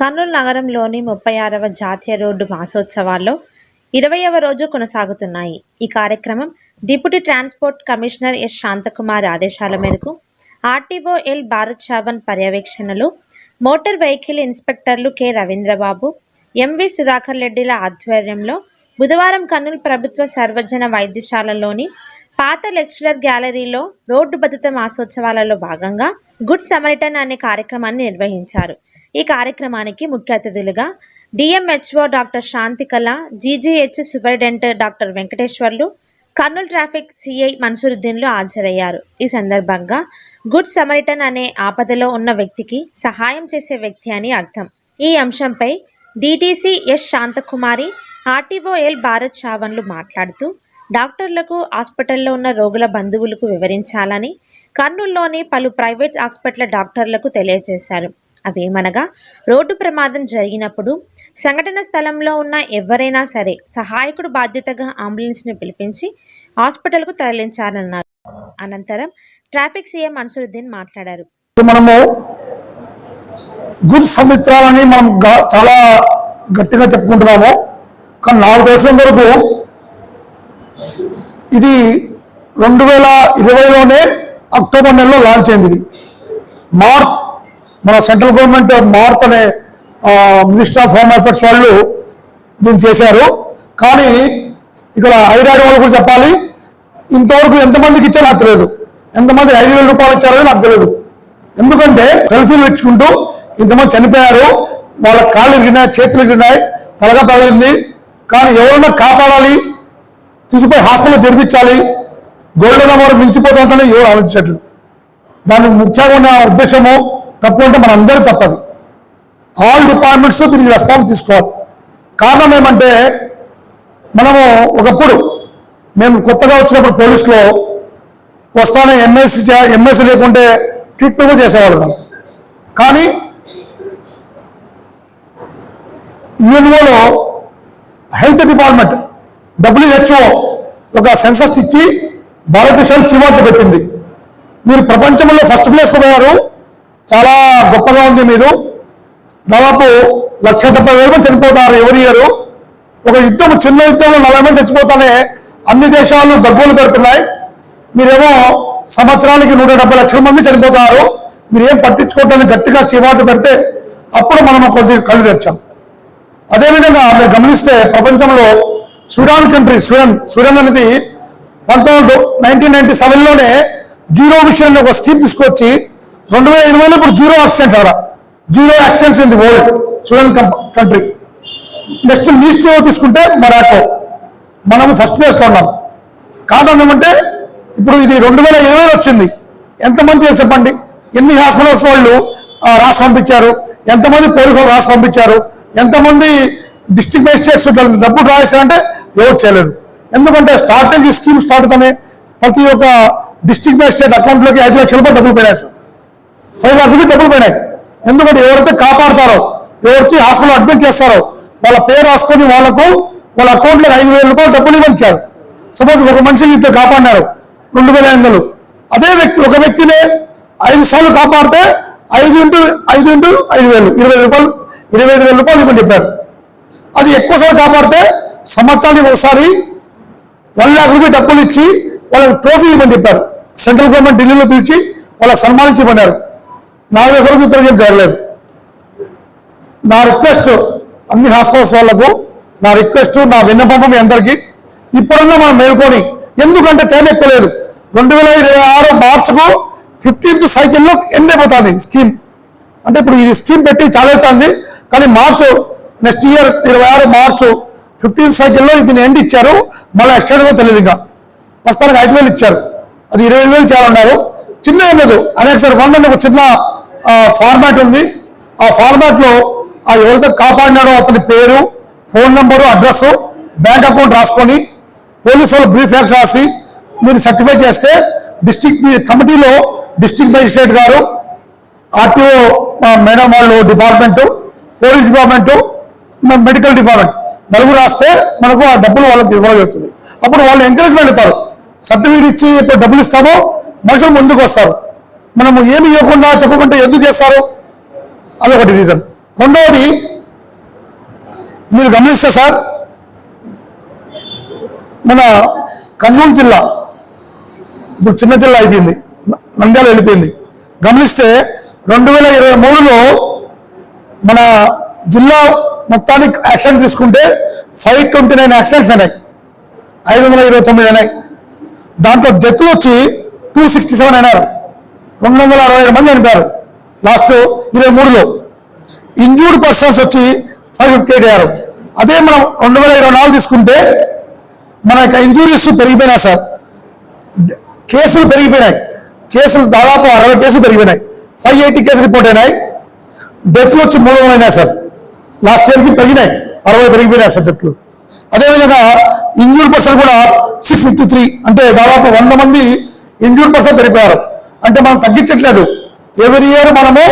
కర్నూలు నగరంలోని 36వ జాతీయ రోడ్డు మాసోత్సవాల్లో 20వ రోజు కొనసాగుతున్నాయి. ఈ కార్యక్రమం deputy transport commissioner S Shanthakumar ఆదేశాల మేరకు ఆర్టీఓ ఎల్ భారత్ చావన్ పర్యవేక్షణలో మోటార్ వెహికల్ ఇన్స్పెక్టర్లు కె రవీంద్రబాబు, ఎంవి సుధాకర్ రెడ్డిల ఆధ్వర్యంలో బుధవారం కర్నూలు ప్రభుత్వ సర్వజన వైద్యశాలలోని పాత లెక్చరర్ గ్యాలరీలో రోడ్డు భద్రత మాసోత్సవాలలో భాగంగా గుడ్ సమరిటన్ అనే కార్యక్రమాన్ని నిర్వహించారు. ఈ కార్యక్రమానికి ముఖ్య అతిథులుగా DMHO doctor Shanthikala, GGH superintendent doctor Venkateswarlu, Kurnool traffic CI మన్సూరుద్దీన్లు హాజరయ్యారు. ఈ సందర్భంగా గుడ్ సమరిటన్ అనే ఆపదలో ఉన్న వ్యక్తికి సహాయం చేసే వ్యక్తి అని అర్థం. ఈ అంశంపై DTC S Shanthakumari, RTO L Bharat చావన్లు మాట్లాడుతూ డాక్టర్లకు, హాస్పిటల్లో ఉన్న రోగుల బంధువులకు వివరించాలని కర్నూలులోని పలు ప్రైవేట్ హాస్పిటల్ డాక్టర్లకు తెలియజేశారు. అవేమనగా, రోడ్డు ప్రమాదం జరిగినప్పుడు సంఘటన స్థలంలో ఉన్న ఎవరైనా సరే సహాయకుడు బాధ్యతగా అంబులెన్స్ని పిలిపించి హాస్పిటల్కు తరలించాలన్నారు. అనంతరం ట్రాఫిక్ సీఎం మన్సూరుద్దీన్ మాట్లాడారు. మనము గుడ్ సమిత్రాలని మనం చాలా గట్టిగా చెప్పుకుంటున్నాము, కానీ నాకు తెలిసిన వరకు ఇది 2020లోనే అక్టోబర్ నెలలో లాంచ్ అయింది. ఇది మార్త్ మన సెంట్రల్ గవర్నమెంట్ మార్త్ అనే మినిస్టర్ ఆఫ్ హోమ్ అఫేర్స్ వాళ్ళు దీన్ని చేశారు. కానీ ఇక్కడ హైదరాబాద్ వాళ్ళు కూడా చెప్పాలి, ఇంతవరకు ఎంతమందికి ఇచ్చారో నాకు తెలియదు, ఎంతమంది 5,000 రూపాయలు ఇచ్చారో నాకు తెలియదు. ఎందుకంటే సెల్ఫీలు ఇచ్చుకుంటూ ఇంతమంది చనిపోయారు, వాళ్ళ కాళ్ళు ఇరిగినాయి, చేతులు ఇరిగినాయి, తలగా పగిలింది. కానీ ఎవరైనా కాపాడాలి, తీసుకుపోయి హాస్పిటల్లో జరిపించాలి, గోల్డ్ నెంబర్ మించిపోతుందని ఎవరు ఆలోచించట్లేదు. దానికి ముఖ్యంగా ఉన్న ఉద్దేశము తప్పు అంటే మనందరూ తప్పదు. ఆల్ డిపార్ట్మెంట్స్ దీనికి రెస్పాన్స్ తీసుకోవాలి. కారణం ఏమంటే, మనము ఒకప్పుడు మేము కొత్తగా వచ్చినప్పుడు పోలీసులో వస్తానే ఎంఎస్సీ లేకుంటే ట్రీట్మెంట్ చేసేవాళ్ళు కాదు. కానీ యూఎన్ఓలో హెల్త్ డిపార్ట్మెంట్ WHO ఒక సెన్సస్ ఇచ్చి భారతదేశానికి చివాట్లు పెట్టింది. మీరు ప్రపంచంలో ఫస్ట్ ప్లేస్లో పోయారు, చాలా గొప్పగా ఉంది. మీరు దాదాపు 170,000 మంది చనిపోతారు ఎవరి ఇయర్. ఒక యుద్ధం, చిన్న యుద్ధంలో 40 మంది చచ్చిపోతానే అన్ని దేశాలు దగ్గులు పెడుతున్నాయి. మీరేమో సంవత్సరానికి 170 లక్షల మంది చనిపోతారు, మీరేం పట్టించుకోవటానికి గట్టిగా చివాటు పెడితే అప్పుడు మనం కొద్దిగా కళ్ళు తెచ్చాం. అదేవిధంగా మీరు గమనిస్తే ప్రపంచంలో స్వీడన్ అనేది 1997లోనే జీరో విషయంలో ఒక స్కీమ్ తీసుకొచ్చి 2020లో ఇప్పుడు zero accidents in the world Sweden country. Next least తీసుకుంటే మొరాకో, మనము ఫస్ట్ ప్లేస్లో ఉన్నాం. కారణం ఏమంటే ఇప్పుడు ఇది 2020 వచ్చింది. ఎంతమంది చెప్పండి, ఎన్ని హాస్పిటల్స్ వాళ్ళు రాసి పంపించారు, ఎంతమంది పోలీసులు రాసి పంపించారు, ఎంతమంది డిస్ట్రిక్ట్ మేజిస్ట్రేట్స్ డబ్బులు రాశారంటే ఎవరు చేయలేదు. ఎందుకంటే స్టార్టేజ్ స్కీమ్ స్టార్ట్ అవుతానే ప్రతి ఒక్క డిస్ట్రిక్ట్ మేజిస్ట్రేట్ అకౌంట్లోకి 5 లక్షల రూపాయలు డబ్బులు పోయినాయి సార్, 5 లక్షల రూపాయలు డబ్బులు పోయినాయి. ఎందుకంటే ఎవరైతే కాపాడతారో, ఎవరైతే హాస్పిటల్ అడ్మిట్ చేస్తారో వాళ్ళ పేరు రాసుకొని వాళ్ళకు వాళ్ళ అకౌంట్లో 5,000 రూపాయలు డబ్బులు ఇవ్వంచారు. సపోజ్ ఒక మనిషిని ఇద్దరు కాపాడినారు, 2,500. అదే వ్యక్తి ఒక వ్యక్తిని 5 సార్లు కాపాడితే 5 × 5 × 5,000 25,000 రూపాయలు ఇవ్వని చెప్పారు. అది ఎక్కువసార్లు కాపాడితే సంవత్సరానికి ఒకసారి 1 లక్ష రూపాయలు డబ్బులు ఇచ్చి వాళ్ళకి ట్రోఫీ ఇవ్వని చెప్పారు. సెంట్రల్ గవర్నమెంట్ ఢిల్లీలో పిలిచి వాళ్ళకి సన్మానించమన్నారు. నా దగ్గర ఏం జరగలేదు. నా రిక్వెస్ట్ అన్ని హాస్పిటల్స్ వాళ్లకు, నా రిక్వెస్ట్, నా విన్నపం మీ అందరికీ, ఇప్పుడన్నా మనం మేల్కొని, ఎందుకంటే టైం ఎక్కువ లేదు. 2026 మార్చికు 15th సైకిల్లో ఎండ్ అయిపోతుంది స్కీమ్. అంటే ఇప్పుడు ఈ స్కీమ్ పెట్టి చాలా అవుతుంది, కానీ నెక్స్ట్ ఇయర్ 26 మార్చ్ 15th సైకిల్లో దీన్ని ఎండ్ ఇచ్చారు. మళ్ళీ ఎక్స్టెండ్గా తెలియదు. ఇంకా ప్రస్తుతానికి 5,000 ఇచ్చారు, అది 20,000 చేయాలన్నారు. చిన్న ఏం లేదు, అనేక సార్ 1 ఒక చిన్న ఫార్మాట్ ఉంది. ఆ ఫార్మాట్లో ఎవరైతే కాపాడినాడో అతని పేరు, phone number, address, bank account రాసుకొని పోలీసు వాళ్ళు బ్రీఫ్ యాక్స్ రాసి మీరు సర్టిఫై చేస్తే డిస్ట్రిక్ట్ కమిటీలో డిస్ట్రిక్ట్ మేజిస్ట్రేట్ గారు, ఆర్టీఓ మేడం వాళ్ళు department, police department, medical department నలుగురు రాస్తే మనకు ఆ డబ్బులు వాళ్ళకి ఇవ్వగలుగుతుంది. అప్పుడు వాళ్ళు ఎంకరేజ్మెంట్ ఇస్తారు. సర్టిఫికేట్ ఇచ్చి ఎప్పుడు డబ్బులు ఇస్తామో మనుషులు ముందుకు వస్తారు. మనము ఏమి ఇవ్వకుండా చెప్పకుంటే ఎందుకు చేస్తారు? అదొకటి రీజన్. రెండవది మీరు గమనిస్తే సార్, మన కర్నూలు జిల్లా ఇప్పుడు చిన్న జిల్లా అయిపోయింది, నంద్యాల వెళ్ళిపోయింది. గమనిస్తే 2023లో మన జిల్లా మొత్తానికి యాక్షన్ తీసుకుంటే 529 యాక్సిడెంట్స్ అయినాయి, 529 అయినాయి. దాంట్లో డెత్లు వచ్చి 267 అయినారు, 267 మంది చనిపోయారు లాస్ట్ 23లో. ఇంజూర్డ్ పర్సన్స్ వచ్చి 558 అయ్యారు. అదే మనం 2024 తీసుకుంటే మన యొక్క ఇంజూరీస్ పెరిగిపోయినాయి సార్, కేసులు పెరిగిపోయినాయి, కేసులు దాదాపు 60 కేసులు పెరిగిపోయినాయి, 580 కేసులు రిపోర్ట్ అయినాయి. డెత్లు వచ్చి 300 అయినాయి సార్, లాస్ట్ ఇయర్కి పెరిగినాయి, 60 పెరిగిపోయినాయి సార్ డెత్లు. అదేవిధంగా ఇంజూర్డ్ పర్సన్ కూడా 653, అంటే దాదాపు 100 మంది ఇంజూర్డ్ పర్సన్ పెరిగిపోయారు. అంటే మనం తగ్గించట్లేదు, ఎవరి ఇయర్ మనము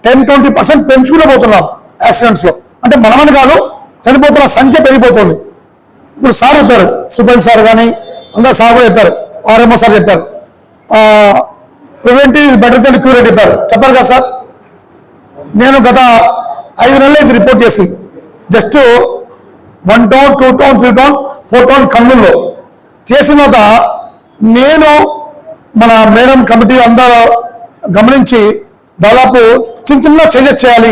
10-20% పెంచుకునే పోతున్నాం యాక్సిడెంట్స్లో. అంటే మనమని కాదు, చనిపోతున్న సంఖ్య పెరిగిపోతుంది. ఇప్పుడు సార్ చెప్పారు, సూపరింట్ సార్ కానీ అందరు సార్ కూడా చెప్పారు, ఆర్ఎంఓ సార్ చెప్పారు, ప్రివెంటివ్ బెటర్ దెన్ క్యూర్ అని చెప్పారు కదా సార్. నేను గత 5 నెలలు రిపోర్ట్ చేసి just 1 town 2 town 3 town 4 town కర్నూలులో చేసిన తర్వాత నేను మన మేడం కమిటీ అందరూ గమనించి దాదాపు చిన్న చేంజెస్ చేయాలి,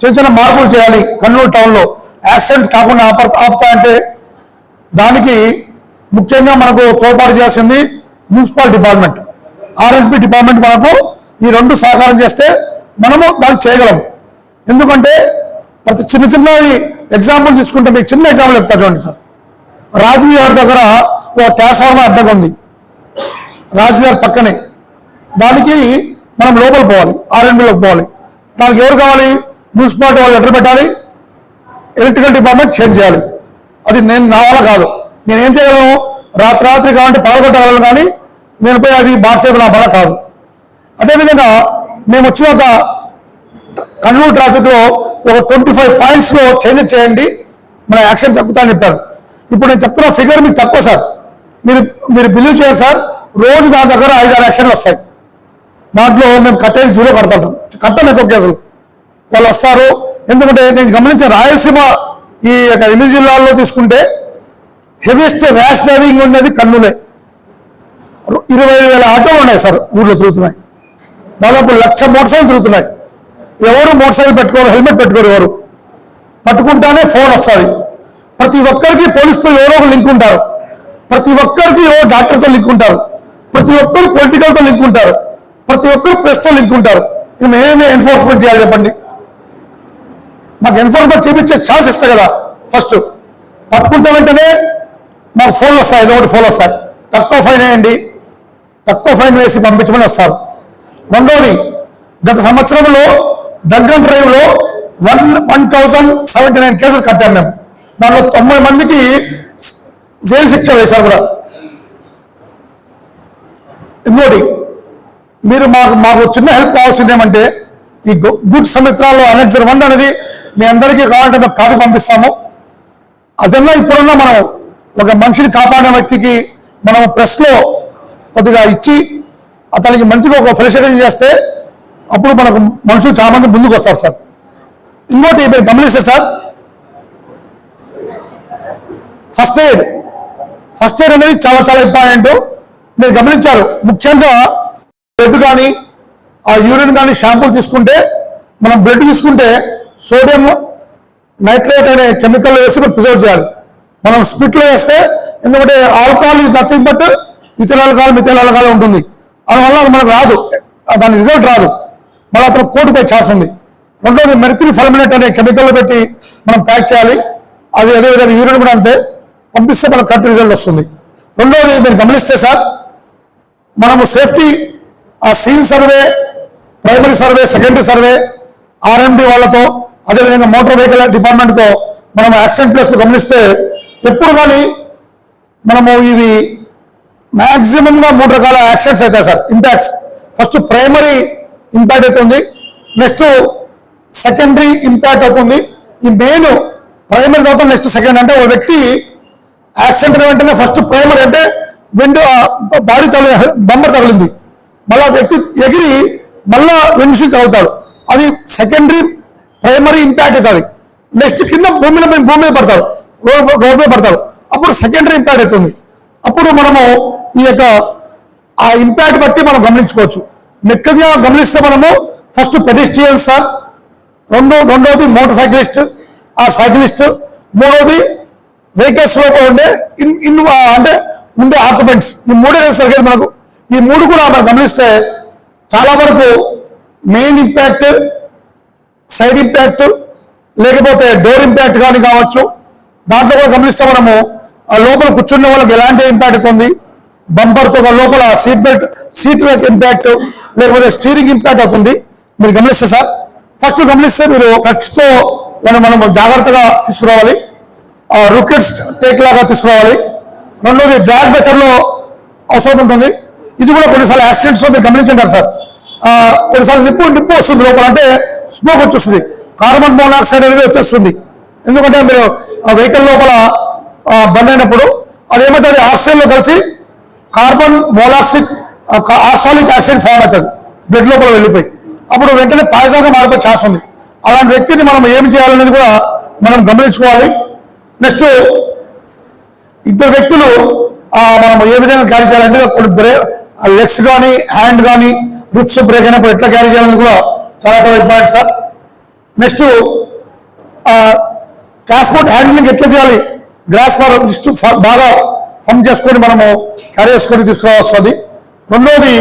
చిన్న మార్పులు చేయాలి కర్నూలు టౌన్లో యాక్సిడెంట్ కాకుండా ఆపుతా అంటే దానికి ముఖ్యంగా మనకు తోడ్పాటు చేయాల్సింది మున్సిపల్ డిపార్ట్మెంట్, ఆర్ఎండ్బి డిపార్ట్మెంట్. మనకు ఈ రెండు సహకారం చేస్తే మనము దాన్ని చేయగలం. ఎందుకంటే ప్రతి చిన్న ఎగ్జాంపుల్ తీసుకుంటే మీకు చిన్న ఎగ్జాంపుల్ చెప్తారు చూడండి సార్. రాజ్విహార్ దగ్గర ఒక ట్రాన్స్ఫార్మర్ అడ్డం ఉంది, రాజ్విహార్ పక్కనే. దానికి మనం లోపల పోవాలి, ఆర్ఎండ్బిలోకి పోవాలి. దానికి ఎవరు కావాలి? మున్సిపాలిటీ వాళ్ళు లెటర్ పెట్టాలి, ఎలక్ట్రికల్ డిపార్ట్మెంట్ చేంజ్ చేయాలి. అది నా వల్ల కాదు, నేనేం చేయగలను? రాత్రి కావాలంటే పగలగొట్టగలను, కానీ నేను పోయి అది మార్చేపు నా వల్ల కాదు. అదేవిధంగా మేము వచ్చినాక కర్నూలు ట్రాఫిక్లో ఒక 25 పాయింట్స్లో చేంజెస్ చేయండి, మన యాక్సిడెంట్ తగ్గుతాయని చెప్పారు. ఇప్పుడు నేను చెప్తున్న ఫిగర్ మీకు తక్కువ సార్, మీరు బిలీవ్ చేయండి సార్. రోజు నా దగ్గర 5-6 యాక్సిడెంట్లు వస్తాయి. దాంట్లో మేము కట్టేది 0 కట్టం ఎక్కువ కేసులు వాళ్ళు వస్తారు. ఎందుకంటే నేను గమనించిన రాయలసీమ ఈ యొక్క 8 జిల్లాల్లో తీసుకుంటే హెవీయెస్ట్ ర్యాష్ డ్రైవింగ్ ఉన్నది కర్నూలే. 25,000 ఆటోలు ఉన్నాయి సార్ ఊళ్ళో తిరుగుతున్నాయి, దాదాపు 1,00,000 మోటార్ సైకిల్ తిరుగుతున్నాయి. ఎవరు మోటార్ సైకిల్ పెట్టుకోరు, హెల్మెట్ పెట్టుకోరు. ఎవరు పట్టుకుంటానే ఫోన్ వస్తుంది. ప్రతి ఒక్కరికి పోలీసుతో ఎవరో ఒక లింక్ ఉంటారు, ప్రతి ఒక్కరికి ఎవరో డాక్టర్తో లింక్ ఉంటారు, ప్రతి ఒక్కరు పొలిటికల్తో లింక్ ఉంటారు, ప్రతి ఒక్కరు ప్రెస్తో లింక్ ఉంటారు. ఇది మేమే ఎన్ఫోర్స్మెంట్ చేయాలి చెప్పండి? మాకు ఎన్ఫోర్స్మెంట్ చేయించే ఛాన్స్ ఇస్తాయి కదా. ఫస్ట్ పట్టుకుంటే వెంటనే మాకు ఫోన్లు వస్తాయి, ఏదో ఒకటి ఫోన్లు వస్తాయి, తక్కువ ఫైన్ వేయండి, తక్కువ ఫైన్ వేసి పంపించమని వస్తారు. రెండోది, గత సంవత్సరంలో డ్రగ్ అండ్ డ్రైవ్లో 1,079 కేసులు కట్టాం మేము. దాంట్లో 90 మందికి జైలు శిక్ష వేశారు కూడా. ఇంకోటి, మీరు మాకు చిన్న హెల్ప్ కావాల్సింది ఏమంటే, ఈ గుడ్ సమిత్రాల్లో అనెక్సర్ 1 అనేది మీ అందరికీ కావాలంటే మేము కాపీ పంపిస్తాము. అదన్నా ఇప్పుడున్నా మనం ఒక మనిషిని కాపాడిన వ్యక్తికి మనం ప్రెస్లో కొద్దిగా ఇచ్చి అతనికి మంచిగా ఒక ఫెలిసిటేషన్ చేస్తే అప్పుడు మనకు మనుషులు చాలా మంది ముందుకు వస్తారు సార్. ఇంకోటి మీరు గమనిస్తే సార్, ఫస్ట్ ఎయిడ్ అనేది చాలా ఇంపార్టెంట్. మీరు గమనించారు, ముఖ్యంగా బ్లడ్ కానీ ఆ యూరిన్ కానీ షాంపూలు తీసుకుంటే, మనం బ్లడ్ తీసుకుంటే సోడియం నైట్రేట్ అనే కెమికల్ వేసి మనం ప్రిజర్వ్ చేయాలి. మనం స్పిట్లో వేస్తే, ఎందుకంటే alcohol is nothing but ethyl alcohol methyl alcohol ఉంటుంది. అందువల్ల మనకు రాదు, దాని రిజల్ట్ రాదు, మళ్ళీ అతను కోర్టుపై ఛాన్స్ ఉంది. రెండోది, మెర్క్యూరీ ఫల్మినేట్ అనే కెమికల్ పెట్టి మనం ప్యాక్ చేయాలి. అది అదేవిధంగా యూరిన్ కూడా అంతే, పంపిస్తే మనకు కరెక్ట్ రిజల్ట్ వస్తుంది. రెండోది మీరు గమనిస్తే సార్, మనము సేఫ్టీ ఆ scene survey, primary survey, secondary survey, RMD వాళ్ళతో, అదేవిధంగా మోటార్ వెహికల్ డిపార్ట్మెంట్తో మనం యాక్సిడెంట్ ప్లేస్లో గమనిస్తే ఎప్పుడు కానీ మనము ఇవి మ్యాక్సిమంగా 3 రకాల యాక్సిడెంట్స్ అవుతాయి sir. Impacts, first primary impact అవుతుంది, నెక్స్ట్ సెకండరీ ఇంపాక్ట్ అవుతుంది. ఈ మెయిన్ ప్రైమరీ తర్వాత నెక్స్ట్ సెకండ్. అంటే ఒక వ్యక్తి యాక్సిడెంట్ వెంటనే ఫస్ట్ ప్రైమరీ అంటే విండో బాడీ బంపర్ తగిలింది, మళ్ళా వ్యక్తి ఎగిరి మళ్ళా విండ్షీల్డ్ తగులుతాడు, అది సెకండరీ ప్రైమరీ ఇంపాక్ట్ అవుతుంది. నెక్స్ట్ కింద భూమి మీద పడతారు, రోడ్ మీద పడతారు, అప్పుడు సెకండరీ ఇంపాక్ట్ అవుతుంది. అప్పుడు మనము ఈ యొక్క ఆ ఇంపాక్ట్ బట్టి మనం గమనించుకోవచ్చు. ముఖ్యంగా గమనిస్తే మనము ఫస్ట్ పెడిస్ట్రియన్ సార్, రెండవది మోటార్ సైక్లిస్ట్ ఆ సైక్లిస్ట్, మూడవది వెహికల్స్ లో ఉండే అంటే ఉండే ఆక్యుపెంట్స్. ఈ మూడే సరిగ్గా మనకు ఈ మూడు కూడా మనం గమనిస్తే చాలా వరకు మెయిన్ ఇంపాక్ట్, సైడ్ ఇంపాక్ట్, లేకపోతే డోర్ ఇంపాక్ట్ కానీ కావచ్చు. దాంట్లో కూడా గమనిస్తే మనము లోపల కూర్చున్న వాళ్ళకి ఎలాంటి ఇంపాక్ట్ అవుతుంది, బంపర్తో లోపల సీట్ ఇంపాక్ట్, లేకపోతే స్టీరింగ్ ఇంపాక్ట్ అవుతుంది. మీరు గమనిస్తే సార్ ఫస్ట్ గమనిస్తే మీరు ఖర్చుతో మనం జాగ్రత్తగా తీసుకురావాలి, రూకెట్స్ టేక్ లాగా తీసుకురావాలి. రెండోది డ్రాగ్ మెథడ్లో అవసరం ఉంటుంది. ఇది కూడా కొన్నిసార్లు యాక్సిడెంట్స్లో మీరు గమనించుంటారు సార్. కొన్నిసార్లు నిప్పు వస్తుంది లోపల, అంటే స్మోక్ వచ్చేస్తుంది, కార్బన్ మోనాక్సైడ్ అనేది వచ్చేస్తుంది. ఎందుకంటే మీరు ఆ వెహికల్ లోపల బంద్ అయినప్పుడు అదేమవుతుంది, ఆక్సిజన్లో కలిసి carbon monoxide oxalic acid form అవుతుంది బ్లడ్ లోపల వెళ్ళిపోయి, అప్పుడు వెంటనే పాయిజన్గా మారిపోయే ఛాన్స్ ఉంది. అలాంటి వ్యక్తిని మనం ఏం చేయాలనేది కూడా మనం గమనించుకోవాలి. నెక్స్ట్ ఇద్దరు వ్యక్తులు మనం ఏ విధంగా క్యారీ చేయాలంటే కొన్ని లెగ్స్ కానీ హ్యాండ్ కానీ రిప్స్ బ్రేక్ అయినప్పుడు ఎట్లా క్యారీ చేయాలని కూడా చాలా చాలా important sir. Next transport handling ఎట్లా చేయాలి, గ్రాస్ బాగా ఫమ్ చేసుకొని మనము క్యారీ చేసుకొని తీసుకురావస్తుంది. రెండోది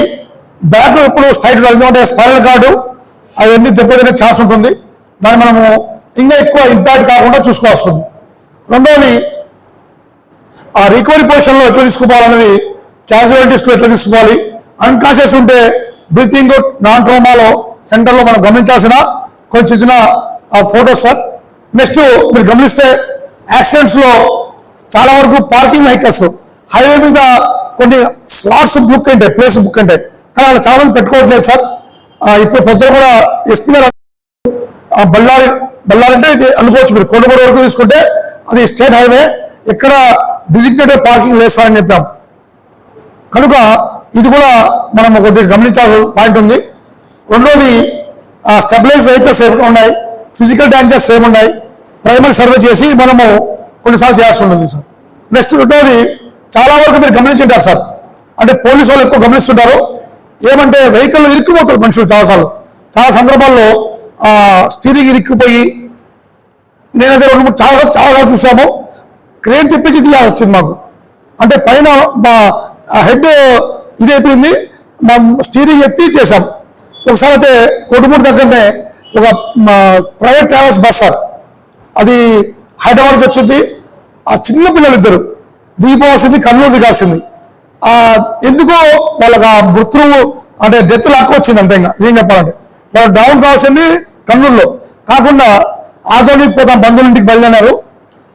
బ్యాక్ ఎప్పుడు స్ట్రైట్ ఎందుకంటే స్పైరల్ కార్డు అవన్నీ దెబ్బతినే ఛాన్స్ ఉంటుంది, దాన్ని మనము ఇంకా ఎక్కువ ఇంపాక్ట్ కాకుండా చూసుకోవాల్సింది. రెండోది ఆ రికవరీ పొజిషన్లో ఎట్లా తీసుకోవాలనేది, క్యాజువాలిటీస్లో ఎట్లా తీసుకోవాలి, అన్కాన్షియస్ ఉంటే బ్రీతింగ్ నాన్ ట్రోమాలో సెంటర్లో మనం గమనించాల్సిన కొంచెం చిన్న ఫోటోస్ సార్. నెక్స్ట్ మీరు గమనిస్తే యాక్సిడెంట్స్లో చాలా వరకు పార్కింగ్ వెహికల్స్ హైవే మీద కొన్ని స్లాట్స్ బుక్ ఉంటాయి, ప్లేస్ బుక్ ఉంటాయి, కానీ అలా చాలా మంది పెట్టుకోవట్లేదు సార్. ఇప్పుడు పొద్దున కూడా ఎస్పీ గారు బళ్ళారి అంటే అనుకోవచ్చు, మీరు కొండగూడ వరకు తీసుకుంటే అది స్టేట్ హైవే, ఎక్కడ డిజిగ్నేటెడ్ పార్కింగ్ లేదు సార్ అని చెప్పాం. కనుక ఇది కూడా మనం కొద్దిగా గమనించాల్సిన పాయింట్ ఉంది. రెండోది స్టెబిలైజ్ వెహికల్స్ ఏమైనా ఉన్నాయి, ఫిజికల్ డ్యామేజెస్ ఏమున్నాయి, ప్రైమరీ సర్వే చేసి మనము కొన్నిసార్లు చేయాల్సి ఉంటుంది సార్. నెక్స్ట్ రెండోది చాలా వరకు మీరు గమనించుంటారు సార్, అంటే పోలీసు వాళ్ళు ఎక్కువ గమనిస్తుంటారు, ఏమంటే వెహికల్ ఇరుక్కుపోతారు మనుషులు చాలాసార్లు. చాలా సందర్భాల్లో స్టీరింగ్ ఇరుక్కుపోయి నేనైతే చాలా చూసాము, క్రేన్ తెప్పించి తీయాల్సి వచ్చింది మాకు. అంటే పైన మా హెడ్ ఇదైపోయింది, మా స్టీరింగ్ ఎత్తి చేశాం. ఒకసారి అయితే కొడుమూరు దగ్గరనే ఒక ప్రైవేట్ ట్రావెల్స్ బస్ సార్, అది హైదరాబాద్కి వచ్చింది. ఆ చిన్న పిల్లలు ఇద్దరు దిగిపోవాల్సింది, కర్నూలు దిగాల్సింది. ఎందుకో వాళ్ళకి ఆ మృత్యువు అంటే డెత్ లాక్ వచ్చింది. అంతే, ఇంకా ఏం చెప్పాలంటే వాళ్ళు డౌన్ కావాల్సింది కర్నూలులో కాకుండా ఆదోళికి పోతాం బంధువులింటికి బయలుదేరారు.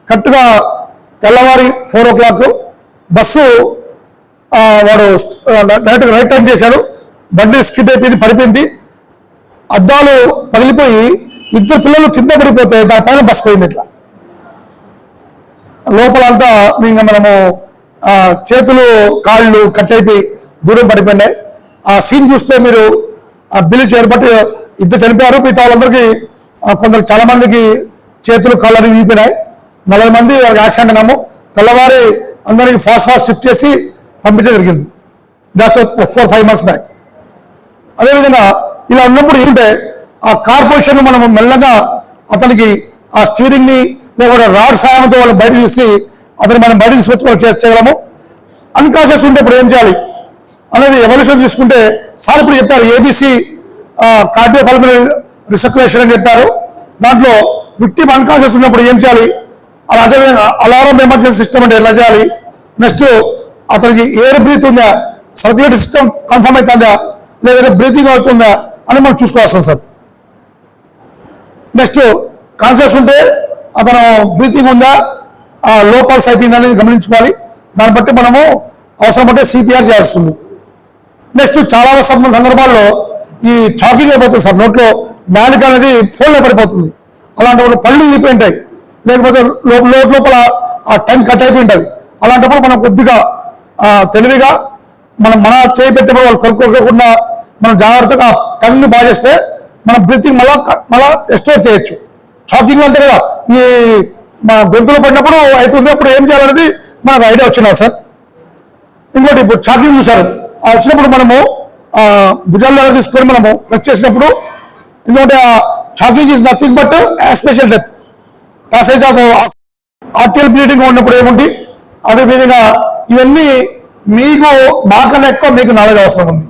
కరెక్ట్గా తెల్లవారి 4 o'clock బస్సు వాడు డైరెక్ట్గా రైట్ టైం చేశాడు, బండి స్కిడ్ అయిపోయింది, పడిపోయింది, అద్దాలు పగిలిపోయి ఇద్దరు పిల్లలు కింద పడిపోతే దానిపైన బస్సు పోయింది. ఇట్లా లోపలంతా ఇంకా మనము చేతులు కాళ్ళు కట్ అయిపోయి దూరం పడిపోయినాయి. ఆ సీన్ చూస్తే మీరు ఆ బిల్లు చేరబట్టి ఇద్దరు చనిపోయారు, మిగతా వాళ్ళందరికీ కొందరు చాలా మందికి చేతులు కాళ్ళు అని వీపినాయి. 40 మంది యాక్సిడెంట్ అయినాము. తెల్లవారి అందరికి ఫాస్ట్ షిఫ్ట్ చేసి పంపించడం జరిగింది, జస్ట్ 4-5 months బ్యాక్. అదేవిధంగా ఇలా ఉన్నప్పుడు ఏంటంటే ఆ కార్పొరేషన్ మనం మెల్లగా అతనికి ఆ స్టీరింగ్ని లేకపోతే రాడ్ సాయంతో వాళ్ళు బయట తీసి అతను మనం బయట తీసుకొచ్చి మనం చేయగలము. అన్కాన్షియస్ ఉంటే ఇప్పుడు ఏం చేయాలి అనేది ఎవల్యూషన్ తీసుకుంటే సార్ ఇప్పుడు చెప్పారు, ఏబీసీ కార్డియోపల్మనరీ రిసర్క్యులేషన్ అని చెప్పారు. దాంట్లో విక్టిమ్ అన్కాన్షియస్ ఉన్నప్పుడు ఏం చేయాలి, అలాగే అలారం ఎమర్జెన్సీ సిస్టమ్ అంటే ఎలా చేయాలి, నెక్స్ట్ అతనికి ఎయిర్ బ్రీత్ ఉందా, సర్క్యులేటరీ సిస్టమ్ కన్ఫర్మ్ అవుతుందా, లేకపోతే బ్రీతింగ్ అవుతుందా అని మనం చూసుకోవాల్సింది సార్. నెక్స్ట్ కాన్షియస్ ఉంటే అతను బ్రీతింగ్ ఉందా, లో పల్స్ అయిపోయిందా అనేది గమనించుకోవాలి. దాన్ని బట్టి మనము అవసరం అంటే సిపిఆర్ చేయాల్సింది. నెక్స్ట్ చాలా సందర్భాల్లో ఈ చాకింగ్ అయిపోతుంది సార్, నోట్లో నాలుక అనేది ఫోన్లో పడిపోతుంది. అలాంటప్పుడు పళ్ళు ఇరిపోయి ఉంటాయి, లేకపోతే లోపల ఆ టైం కట్ అయిపోయి ఉంటుంది. అలాంటప్పుడు మనం కొద్దిగా తెలివిగా మన చేయి పెట్టేప్పుడు వాళ్ళు కొనుక్కోకుండా మనం జాగ్రత్తగా టంగ్ని బాగా చేస్తే మనం బ్రీతింగ్ మళ్ళా రెస్టోర్ చేయొచ్చు. షాకింగ్ అంతే కదా, ఈ మా గొంతులో పడినప్పుడు అవుతుంది, అప్పుడు ఏం చేయాలనేది మనకు ఐడియా వచ్చినారు సార్. ఇంకోటి ఇప్పుడు షాకింగ్ చూసారు, వచ్చినప్పుడు మనము భుజాల్లో తీసుకొని మనము ప్రెస్ చేసినప్పుడు, ఎందుకంటే shocking is nothing but aspiration death, passage of arterial bleeding ఉన్నప్పుడు ఏముంది. అదేవిధంగా ఇవన్నీ మీకు మాకన్నా ఎక్కువ మీకు నాలెడ్జ్ అవసరం ఉంది,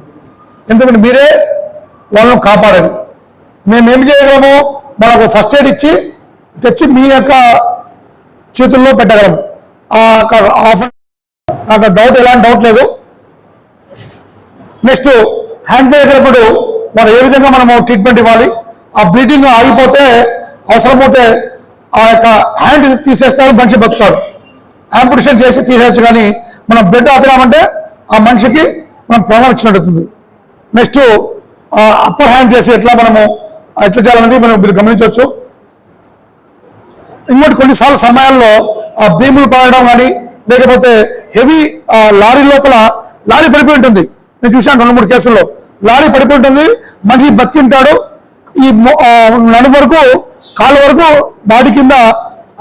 ఎందుకంటే మీరే వాళ్ళని కాపాడేది. మేము ఏం చేయగలము, మనకు ఫస్ట్ ఎయిడ్ ఇచ్చి తెచ్చి మీ యొక్క చేతుల్లో పెట్టగలము. నాకు డౌట్, ఎలాంటి డౌట్ లేదు. నెక్స్ట్ హ్యాండ్ వేసేటప్పుడు మనం ఏ విధంగా మనము ట్రీట్మెంట్ ఇవ్వాలి, ఆ బ్లీడింగ్ ఆగిపోతే అవసరమైతే ఆ యొక్క హ్యాండ్ తీసేస్తారు, మనిషి బతుకుతాడు. యాంపుటేషన్ చేసి తీసేయచ్చు, కానీ మనం బ్లడ్ ఆపినామంటే ఆ మనిషికి మనం ప్రాణం ఇచ్చినట్టుంది. నెక్స్ట్ అప్పర్ హ్యాండ్ చేసి ఎట్లా చేయాలనేది మీరు గమనించవచ్చు. ఇంకోటి కొన్నిసార్లు సమయాల్లో ఆ భీములు పడడం కానీ, లేకపోతే హెవీ లారీ లోపల లారీ పడిపోయి ఉంటుంది. నేను చూశాను 2-3 కేసుల్లో లారీ పడిపోయి ఉంటుంది, మనిషి బతికింటాడు, ఈ నడుము వరకు కాళ్ళ వరకు బాడీ కింద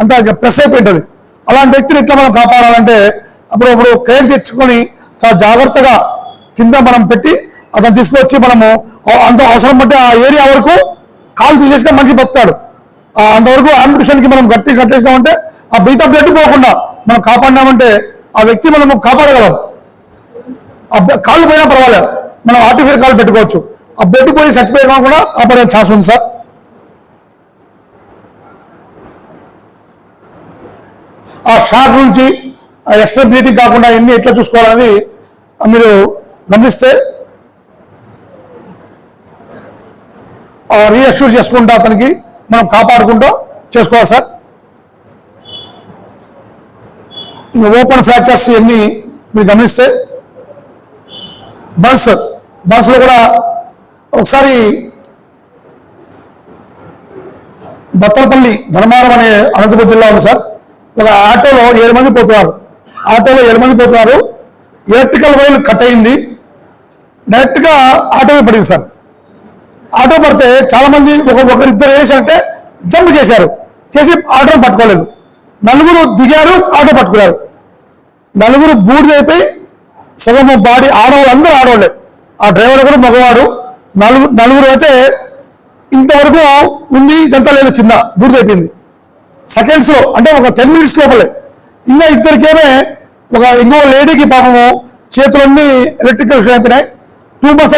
అంతా ప్రెస్ అయిపోయి ఉంటుంది. అలాంటి వ్యక్తిని ఎట్లా మనం కాపాడాలంటే అప్పుడు క్రేన్ తెచ్చుకొని చాలా జాగ్రత్తగా కింద మనం పెట్టి అతను తీసుకొచ్చి మనము అంత అవసరం బట్టి ఆ ఏరియా వరకు కాలు తీసేసిన మనిషి బతుకుతాడు. అంతవరకు యాంపుటేషన్కి మనం గట్టి కట్టేసినామంటే ఆ మిగతా బ్లడ్ పోకుండా మనం కాపాడినామంటే ఆ వ్యక్తి మనము కాపాడగలం. కాళ్ళు పోయినా పర్వాలేదు, మనం ఆర్టిఫిషియల్ కాళ్ళు పెట్టుకోవచ్చు. ఆ బ్లడ్ పోయి చచ్చిపోయినా కూడా కాపాడే ఛాన్స్ ఉంది సార్. ఆ షాక్ నుంచి ఎక్స్ట్రా బ్లీడింగ్ కాకుండా ఎన్ని ఎట్లా చూసుకోవాలనేది మీరు గమనిస్తే రీఅష్యూర్ చేసుకుంటూ అతనికి మనం కాపాడుకుంటూ చేసుకోవాలి సార్. ఇంకా ఓపెన్ ఫ్రాక్చర్స్ ఇవన్నీ మీరు గమనిస్తే బస్లో కూడా ఒకసారి బత్తలపల్లి ధర్మారం అనే అనంతపురం జిల్లా ఉంది సార్. ఒక ఆటోలో 7 మంది పోతున్నారు. ఎలక్ట్రికల్ వైర్ కట్ అయింది, డైరెక్ట్గా ఆటో పడింది సార్. ఆటో పడితే చాలా మంది ఒకరిద్దరు వేసారంటే జంప్ చేసి ఆటోని పట్టుకోలేదు. 4 దిగారు, ఆటో పట్టుకున్నారు. 4 బూడిదైపోయి సగం బాడీ, ఆడవాళ్ళందరూ ఆడవాళ్ళే, ఆ డ్రైవర్ కూడా మగవాడు. 4 అయితే ఇంతవరకు ఉంది, ఇదంతా లేదు, కింద బూడిదైపోయింది. సెకండ్స్లో అంటే ఒక 10 minutes లోపలే. ఇంకా ఇద్దరికేమే ఇంకో లేడీకి పాపము చేతులన్నీ ఎలక్ట్రికల్ అయిపోయినాయి. 2 months